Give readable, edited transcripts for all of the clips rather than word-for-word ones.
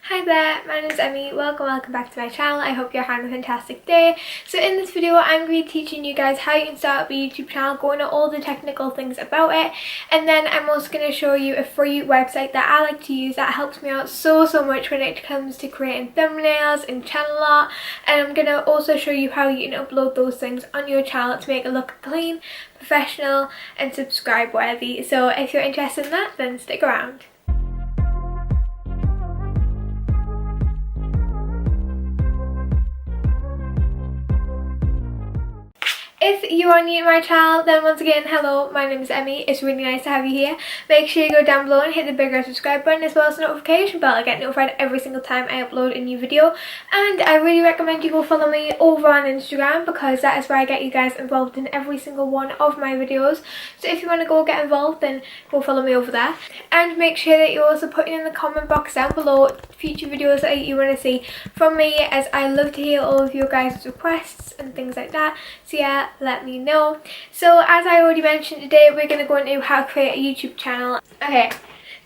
Hi there, my name is Emmy. Welcome back to my channel. I hope you're having a fantastic day. So in this video I'm going to be teaching you guys how you can start up a YouTube channel, going into all the technical things about it, and then I'm also going to show you a free website that I like to use that helps me out so much when it comes to creating thumbnails and channel art. And I'm going to also show you how you can upload those things on your channel to make it look clean, professional and subscribe worthy. So if you're interested in that, then stick around. If you are new to my channel, then once again, hello, my name is Emmy. It's really nice to have you here. Make sure you go down below and hit the big red subscribe button as well as the notification bell to get notified every single time I upload a new video. And I really recommend you go follow me over on Instagram because that is where I get you guys involved in every single one of my videos. So if you want to go get involved, then go follow me over there. And make sure that you're also putting in the comment box down below future videos that you want to see from me, as I love to hear all of your guys' requests and things like that. So yeah, let me know. So as I already mentioned, today we're going to go into how to create a YouTube channel. Okay,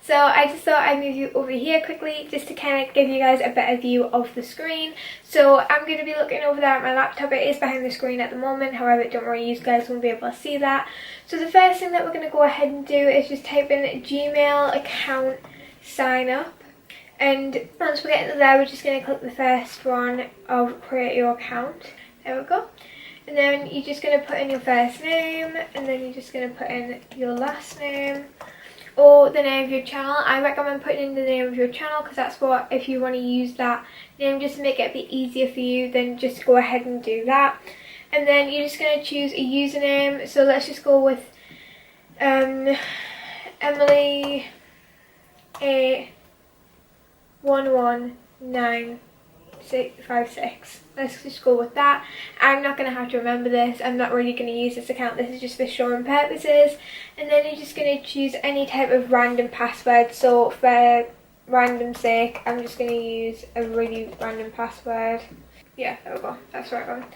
so I just thought I'd move you over here quickly just to kind of give you guys a better view of the screen. So I'm going to be looking over there at my laptop. It is behind the screen at the moment, however don't worry, you guys won't be able to see that. So the first thing that we're going to go ahead and do is just type in Gmail account sign up. And once we get into there, we're just going to click the first one of create your account. There we go. And then you're just going to put in your first name, and then you're just going to put in your last name or the name of your channel. I recommend putting in the name of your channel because that's what, if you want to use that name just to make it a bit easier for you, then just go ahead and do that. And then you're just going to choose a username. So let's just go with Emily A119656. Let's just go with that. I'm not going to have to remember this. I'm not really going to use this account. This is just for showing purposes. And then you're just going to choose any type of random password. So for random sake, I'm just going to use a really random password. Yeah, there we go. That's the right one.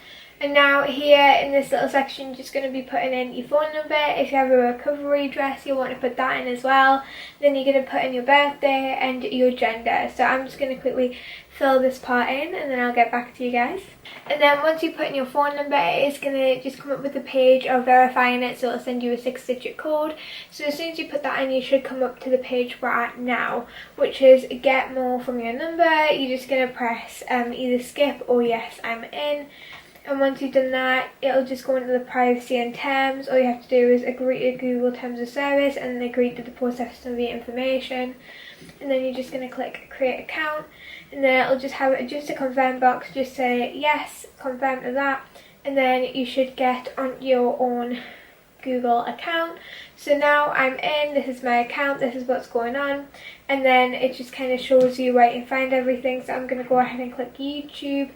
And now here in this little section, you're just going to be putting in your phone number. If you have a recovery address, you'll want to put that in as well. Then you're going to put in your birthday and your gender. So I'm just going to quickly fill this part in and then I'll get back to you guys. And then once you put in your phone number, it's going to just come up with a page of verifying it, so it'll send you a 6-digit code. So as soon as you put that in, you should come up to the page we're at now, which is get more from your number. You're just going to press either skip or yes, I'm in. And once you've done that, it'll just go into the privacy and terms. All you have to do is agree to Google Terms of Service and then agree to the processing of the information. And then you're just going to click create account, and then it'll just have just a confirm box. Just say yes, confirm to that, and then you should get on your own Google account. So now I'm in, this is my account, this is what's going on, and then it just kind of shows you where you can find everything. So I'm going to go ahead and click YouTube.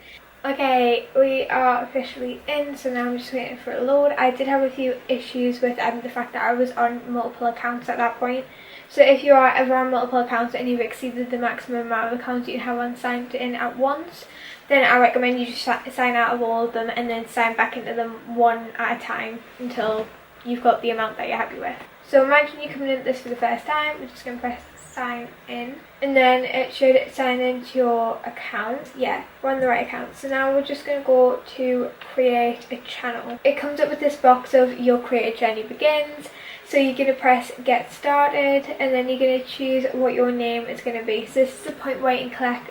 Okay, we are officially in, so now I'm just waiting for it to load. I did have a few issues with the fact that I was on multiple accounts at that point. So if you are ever on multiple accounts and you've exceeded the maximum amount of accounts you can have on signed in at once, then I recommend you just sign out of all of them and then sign back into them one at a time until you've got the amount that you're happy with. So imagine you're coming into this for the first time. We're just going to press sign in, and then it should sign into your account. Yeah, we're on the right account. So now we're just going to go to create a channel. It comes up with this box of your creative journey begins. So you're going to press get started, and then you're going to choose what your name is going to be. So this is the point where you can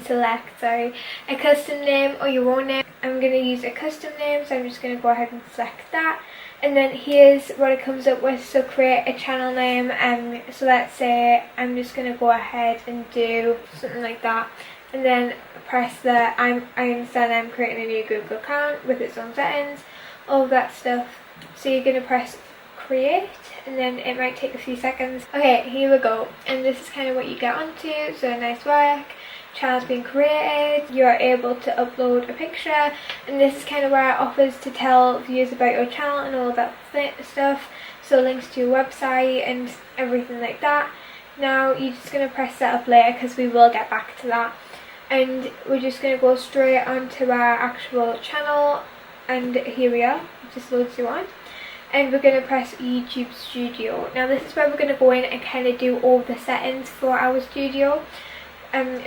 select a custom name or your own name. I'm going to use a custom name, so I'm just going to go ahead and select that. And then here's what it comes up with. So create a channel name, so let's say I'm just going to go ahead and do something like that, and then press the I understand I'm creating a new Google account with its own settings, all of that stuff. So you're going to press create, and then it might take a few seconds. Okay, here we go, and this is kind of what you get onto. So nice work, channel's been created, you're able to upload a picture, and this is kind of where it offers to tell viewers about your channel and all that stuff. So links to your website and everything like that. Now you're just going to press set up later because we will get back to that, and we're just going to go straight onto our actual channel, and here we are, it just loads you on. And we're going to press YouTube Studio. Now this is where we're going to go in and kind of do all the settings for our studio.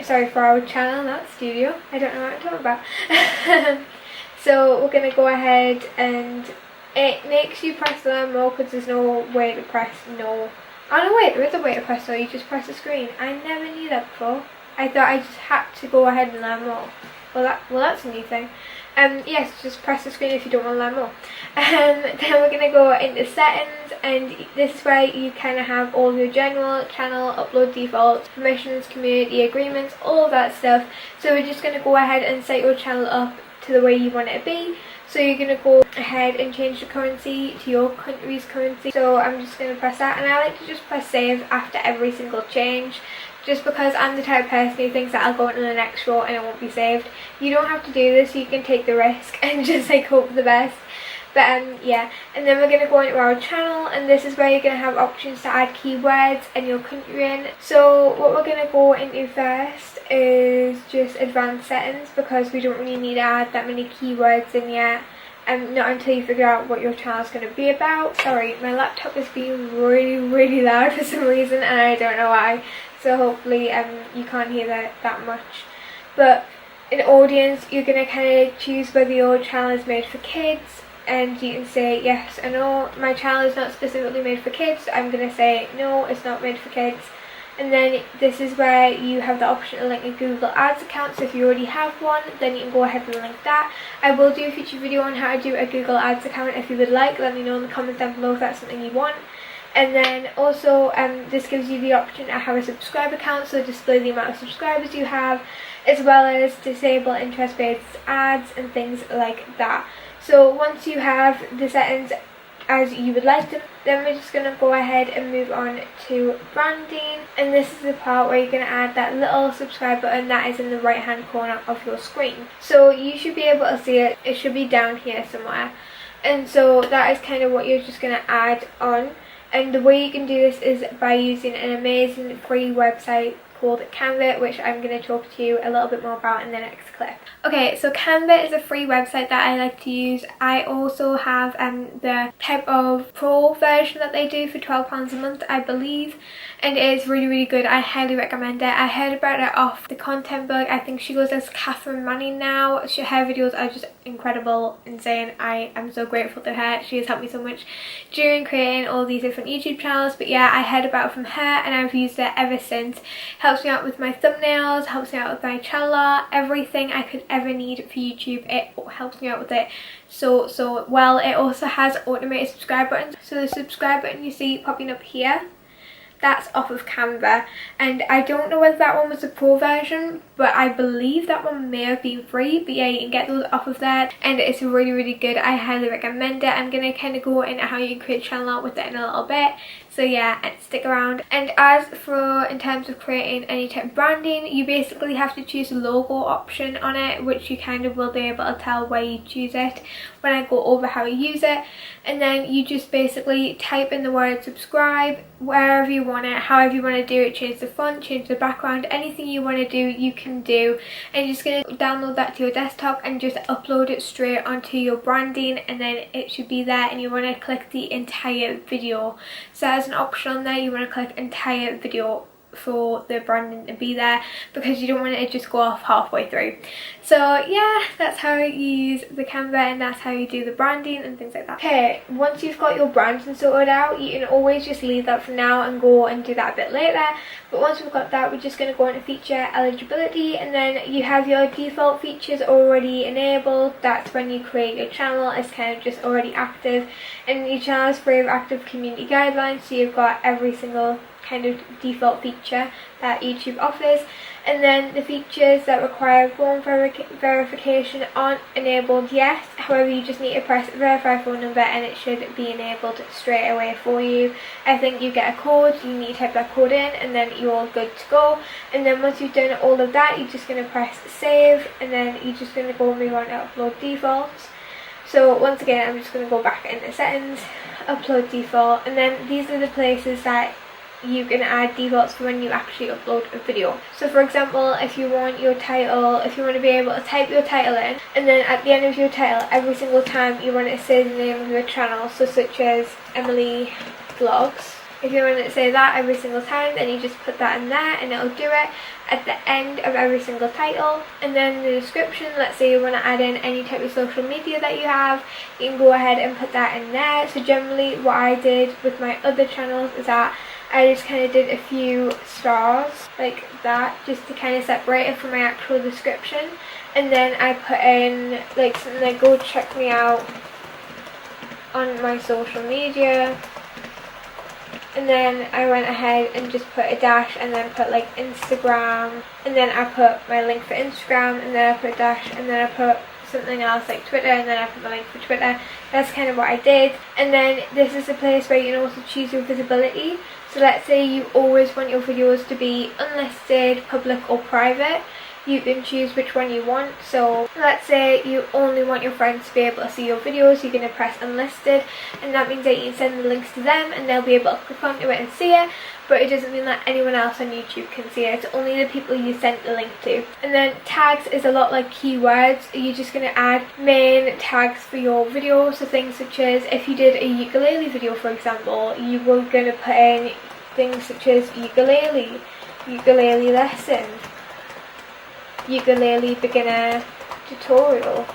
sorry, for our channel, not studio. I don't know what I'm talking about. So we're going to go ahead, and it makes you press the learn more because there's no way to press no. Oh no, wait, there is a way to press no, you just press the screen. I never knew that before. I thought I just had to go ahead and learn more. Well, that's a new thing. Yes, just press the screen if you don't want to learn more. Then we're going to go into settings, and this is where you kind of have all your general, channel, upload defaults, permissions, community agreements, all of that stuff. So we're just going to go ahead and set your channel up to the way you want it to be. So you're going to go ahead and change the currency to your country's currency. So I'm just going to press that, and I like to just press save after every single change, just because I'm the type of person who thinks that I'll go into the next row and it won't be saved. You don't have to do this, you can take the risk and just like hope for the best. But yeah, and then we're going to go into our channel, and this is where you're going to have options to add keywords and your country in. So what we're going to go into first is just advanced settings, because we don't really need to add that many keywords in yet. Not until you figure out what your channel is going to be about. Sorry, my laptop is being really loud for some reason, and I don't know why. So hopefully you can't hear that much. But in audience, you're going to kind of choose whether your channel is made for kids, and you can say yes or no. My channel is not specifically made for kids, so I'm going to say no, it's not made for kids. And then this is where you have the option to link a Google Ads account. So if you already have one, then you can go ahead and link that. I will do a future video on how to do a Google Ads account if you would like. Let me know in the comments down below if that's something you want. And then also this gives you the option to have a subscriber count, so display the amount of subscribers you have, as well as disable interest-based ads and things like that. So once you have the settings as you would like them, then we're just going to go ahead and move on to branding, and this is the part where you're going to add that little subscribe button that is in the right hand corner of your screen. So you should be able to see it, it should be down here somewhere, and so that is kind of what you're just going to add on. And the way you can do this is by using an amazing free website called Canva, which I'm going to talk to you a little bit more about in the next clip. Okay, so Canva is a free website that I like to use. I also have the type of pro version that they do for £12 a month, I believe, and it is really good. I highly recommend it. I heard about it off the content blog. I think she goes as Catherine Manning now. Her videos are just incredible, insane. I am so grateful to her. She has helped me so much during creating all these different YouTube channels. But yeah, I heard about it from her, and I've used it ever since. Helps me out with my thumbnails, helps me out with my channel art, everything I could ever need for YouTube. It helps me out with it so well. It also has automated subscribe buttons. So the subscribe button you see popping up here, that's off of Canva, and I don't know whether that one was a pro version, but I believe that one may have been free. But yeah, you can get those off of there, and it's really good. I highly recommend it. I'm gonna kind of go into how you can create channel art with it in a little bit, so yeah, and stick around. And as for in terms of creating any type of branding, you basically have to choose the logo option on it, which you kind of will be able to tell where you choose it when I go over how you use it. And then you just basically type in the word subscribe wherever you want it, however you want to do it. Change the font, change the background, anything you want to do you can do, and you're just going to download that to your desktop and just upload it straight onto your branding, and then it should be there. And you want to click the entire video, so as an option on there you want to click entire video for the branding to be there, because you don't want it to just go off halfway through. So yeah, that's how you use the Canva, and that's how you do the branding and things like that. Okay, once you've got your branding sorted out, you can always just leave that for now and go and do that a bit later. But once we've got that, we're just going to go into feature eligibility, and then you have your default features already enabled. That's when you create your channel, it's kind of just already active, and your channel is free of active community guidelines, so you've got every single kind of default feature that YouTube offers. And then the features that require phone verification aren't enabled yet. However, you just need to press verify phone number and it should be enabled straight away for you. I think you get a code, you need to type that code in, and then you're all good to go. And then once you've done all of that, you're just going to press save, and then you're just going to go and move on to upload defaults. So once again, I'm just going to go back into settings, upload default, and then these are the places that you can add defaults for when you actually upload a video. So for example, if you want your title, if you want to be able to type your title in, and then at the end of your title, every single time you want to say the name of your channel, so such as Emily Vlogs, If you want to say that every single time, then you just put that in there and it'll do it at the end of every single title. And then the description, let's say you want to add in any type of social media that you have, you can go ahead and put that in there. So generally what I did with my other channels is that I just kind of did a few stars like that, just to kind of separate it from my actual description. And then I put in like something like, go check me out on my social media. And then I went ahead and just put a dash and then put like Instagram, and then I put my link for Instagram, and then I put a dash, and then I put something else like Twitter, and then I put the link for Twitter. That's kind of what I did. And then this is a place where you can also choose your visibility. So let's say you always want your videos to be unlisted, public or private. You can choose which one you want. So let's say you only want your friends to be able to see your videos, you're going to press unlisted, and that means that you can send the links to them and they'll be able to click onto it and see it, but it doesn't mean that anyone else on YouTube can see it. It's only the people you sent the link to. And then tags is a lot like keywords. You're just going to add main tags for your video, so things such as if you did a ukulele video, for example, you were going to put in things such as ukulele, ukulele lesson, ukulele beginner tutorial,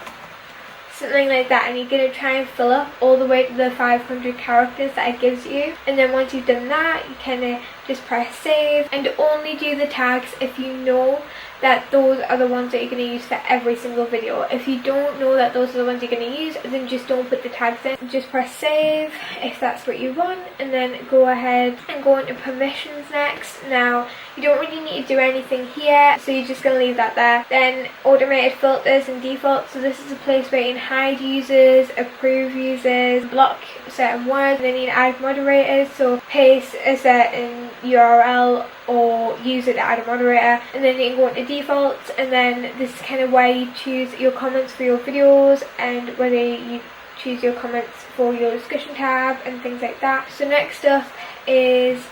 something like that, and you're going to try and fill up all the way to the 500 characters that it gives you. And then once you've done that, you kind of just press save, and only do the tags if you know that those are the ones that you're going to use for every single video. If you don't know that those are the ones you're going to use, then just don't put the tags in. Just press save if that's what you want, and then go ahead and go into permissions next. Now you don't really need to do anything here, so you're just going to leave that there. Then automated filters and defaults. So this is a place where you can hide users, approve users, block certain words, and then you can add moderators. So paste a certain URL or use it to add a moderator, and then you can go into defaults, and then this is kind of where you choose your comments for your videos and whether you choose your comments for your discussion tab and things like that. So next up is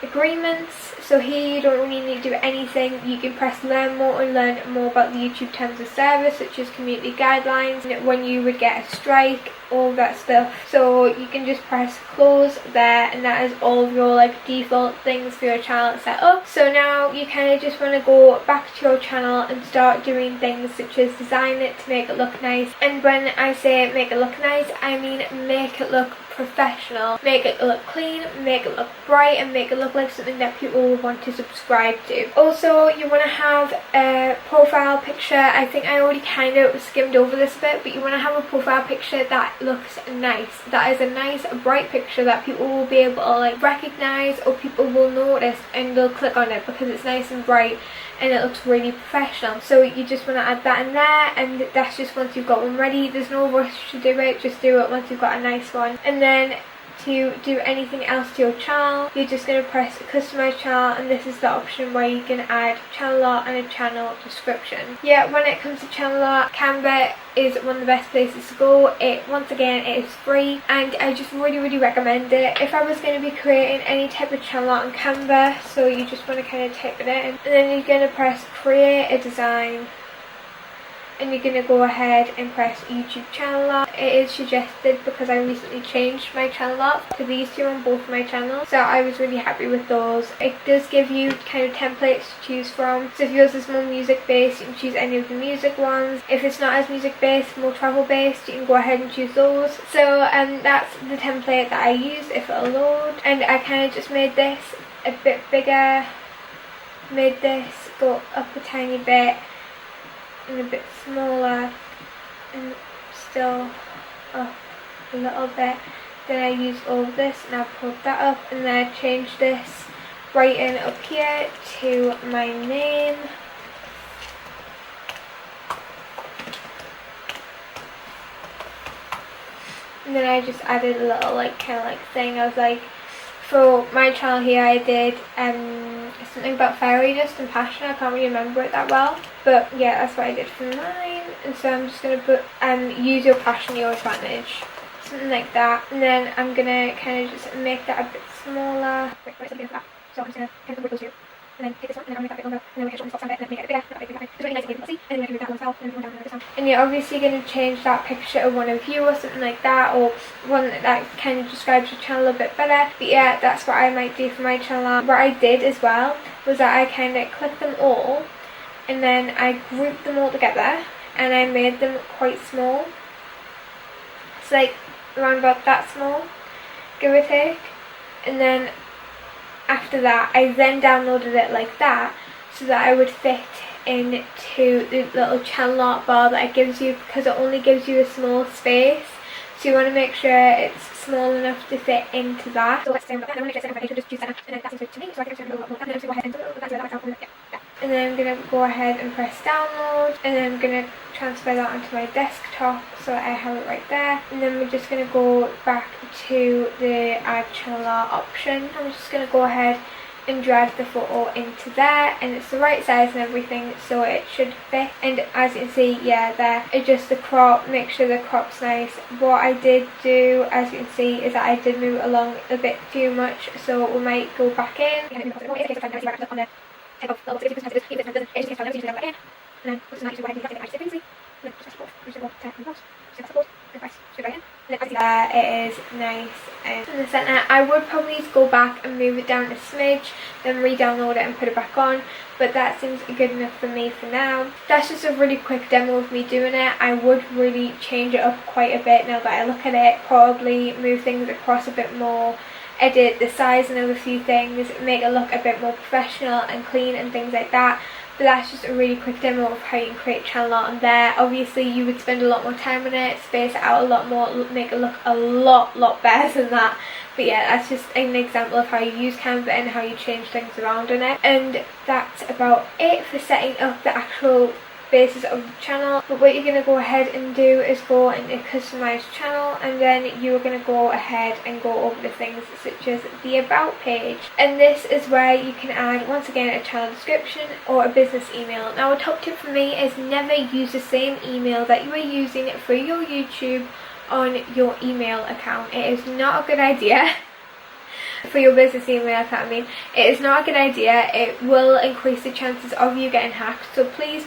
agreements. So here you don't really need to do anything. You can press learn more and learn more about the YouTube terms of service, such as community guidelines, and when you would get a strike, all that stuff. So you can just press close there, and that is all of your like default things for your channel set up. So now you kind of just want to go back to your channel and start doing things such as design it to make it look nice. And when I say make it look nice, I mean make it look professional, make it look clean, make it look bright, and make it look like something that people will want to subscribe to. Also, you want to have a profile picture. I think I already kind of skimmed over this a bit, but you want to have a profile picture that looks nice, that is a nice bright picture that people will be able to like recognize, or people will notice and they'll click on it because it's nice and bright and it looks really professional. So you just want to add that in there, and that's just once you've got one ready. There's no rush to do it, just do it once you've got a nice one. And then to do anything else to your channel, you're just going to press customize channel, and this is the option where you can add channel art and a channel description. Yeah, when it comes to channel art, Canva is one of the best places to go. Once again, it is free, and I just really recommend it. If I was going to be creating any type of channel art on Canva, so you just want to kind of type it in, and then you're going to press create a design, and you're going to go ahead and press YouTube channel art. It is suggested because I recently changed my channel art to these two on both of my channels, so I was really happy with those. It does give you kind of templates to choose from. So if yours is more music based, you can choose any of the music ones. If it's not as music based, more travel based, you can go ahead and choose those. So that's the template that I use if it'll load, and I kind of just made this a bit bigger, made this go up a tiny bit and a bit smaller, and still up a little bit. Then I used all of this and I pulled that up, and then I changed this writing up here to my name. And then I just added a little like kind of like thing. I was like, for my channel here I did something about fairy dust and passion. I can't really remember it that well, but yeah, that's what I did for mine. And so I'm just going to put use your passion, your advantage, something like that. And then I'm going to kind of just make that a bit smaller. So I'm just going to kind of those two. And and then take this one, and then I'll make that a bit longer, and then we can shorten the spots down a bit, and then make it a bit bigger, not a bit bigger. It's really nice and easy to see, and then I can move that along as well, and then we can go down another time. And you're obviously going to change that picture of one of you or something like that, or one that kind of describes your channel a bit better. But yeah, that's what I might do for my channel. What I did as well was that I kind of clicked them all, and then I grouped them all together, and I made them quite small. It's like around about that small, give or take. And then after that, I then downloaded it like that, so that I would fit into the little channel art bar that it gives you, because it only gives you a small space. So you want to make sure it's small enough to fit into that. So let's say I'm going to just choose center, and then that seems good to me, so I can just go a lot more. And then I'm going to go ahead and and then I'm going to go ahead and press download, and then I'm going to transfer that onto my desktop so that I have it right there. And then we're just going to go back to the add channel art option. I'm just going to go ahead and drag the photo into there, and it's the right size and everything, so it should fit. And as you can see, yeah, there, adjust the crop, make sure the crop's nice. What I did do, as you can see, is that I did move it along a bit too much, so we might go back in. And then there it is, nice and in the centre. I would probably go back and move it down a smidge, then re-download it and put it back on, but that seems good enough for me for now. That's just a really quick demo of me doing it. I would really change it up quite a bit now that I look at it, probably move things across a bit more, edit the size and other few things, make it look a bit more professional and clean and things like that. But that's just a really quick demo of how you can create channel art on there. Obviously you would spend a lot more time on it, space it out a lot more, make it look a lot better than that. But yeah, that's just an example of how you use Canva and how you change things around on it. And that's about it for setting up the actual basis of the channel. But what you're going to go ahead and do is go into customize channel, and then you're going to go ahead and go over the things such as the about page, and this is where you can add, once again, a channel description or a business email. Now a top tip for me is never use the same email that you are using for your YouTube on your email account. It is not a good idea. For your business email account, I mean, it is not a good idea. It will increase the chances of you getting hacked, so please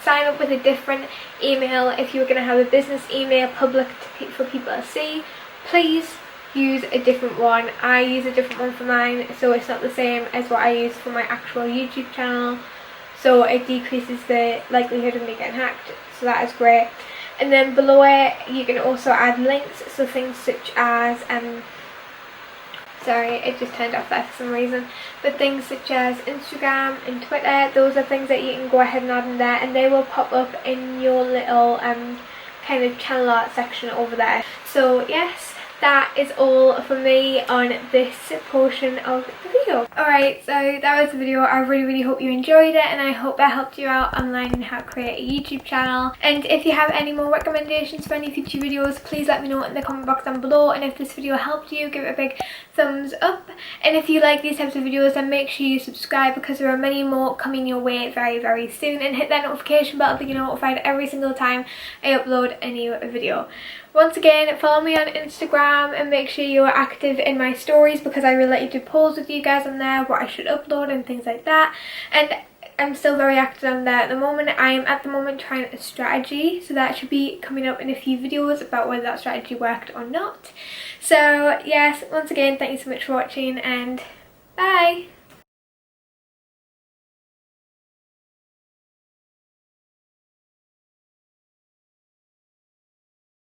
sign up with a different email. If you're going to have a business email public for people to see, please use a different one. I use a different one for mine, so it's not the same as what I use for my actual YouTube channel, so it decreases the likelihood of me getting hacked, so that is great. And then below it you can also add links, so things such as sorry, it just turned off there for some reason. But things such as Instagram and Twitter, those are things that you can go ahead and add in there, and they will pop up in your little kind of channel art section over there. So yes, that is all for me on this portion of the video. Alright, so that was the video. I really hope you enjoyed it, and I hope that helped you out on learning how to create a YouTube channel. And if you have any more recommendations for any future videos, please let me know in the comment box down below. And if this video helped you, give it a big thumbs up. And if you like these types of videos, then make sure you subscribe, because there are many more coming your way very soon. And hit that notification bell to get notified every single time I upload a new video. Once again, follow me on Instagram and make sure you are active in my stories, because I really like to polls with you guys on there, what I should upload and things like that. And I'm still very active on there at the moment. I am at the moment trying a strategy, so that should be coming up in a few videos about whether that strategy worked or not. So yes, once again, thank you so much for watching, and bye!